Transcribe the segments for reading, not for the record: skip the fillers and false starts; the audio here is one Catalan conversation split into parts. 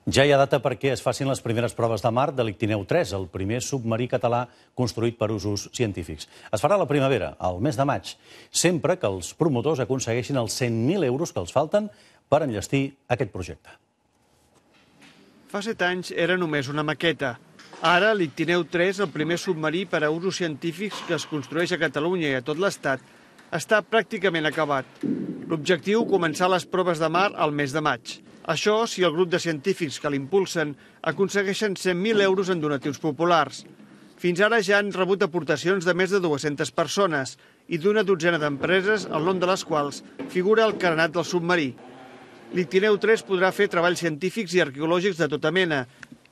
Ja hi ha data perquè es facin les primeres proves de mar de l'Ictineu 3, el primer submarí català construït per usos científics. Es farà a la primavera, al mes de maig, sempre que els promotors aconsegueixin els 100.000 euros que els falten per enllestir aquest projecte. Fa 7 anys era només una maqueta. Ara, l'Ictineu 3, el primer submarí per a usos científics que es construeix a Catalunya i a tot l'Estat, està pràcticament acabat. L'objectiu, començar les proves de mar al mes de maig. Això si el grup de científics que l'impulsen aconsegueixen 100.000 euros en donatius populars. Fins ara ja han rebut aportacions de més de 200 persones i d'una dotzena d'empreses, el nom de les quals figura al carenat del submarí. L'Ictineu 3 podrà fer treballs científics i arqueològics de tota mena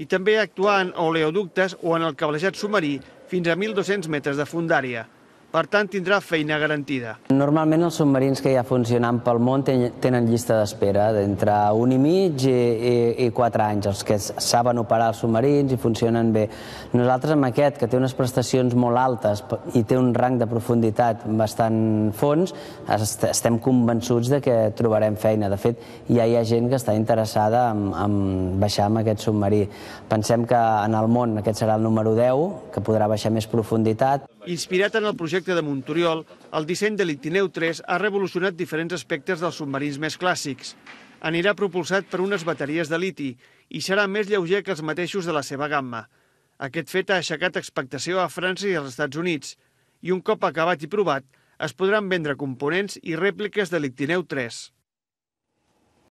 i també actuar en oleoductes o en el cablejat submarí fins a 1.200 metres de fondària. Per tant, tindrà feina garantida. Normalment els submarins que ja funcionen pel món tenen llista d'espera d'entre 1 i mig i 4 anys, els que saben operar els submarins i funcionen bé. Nosaltres amb aquest, que té unes prestacions molt altes i té un rang de profunditat bastant fons, estem convençuts de que trobarem feina. De fet, ja hi ha gent que està interessada en baixar amb aquest submarí. Pensem que en el món aquest serà el número 10, que podrà baixar més profunditat. Inspirat en el projecte de Monturiol, el disseny de l'Ictineu 3 ha revolucionat diferents aspectes dels submarins més clàssics. Anirà propulsat per unes bateries de liti i serà més lleuger que els mateixos de la seva gamma. Aquest fet ha aixecat expectació a França i als Estats Units i un cop acabat i provat es podran vendre components i rèpliques de l'Ictineu 3.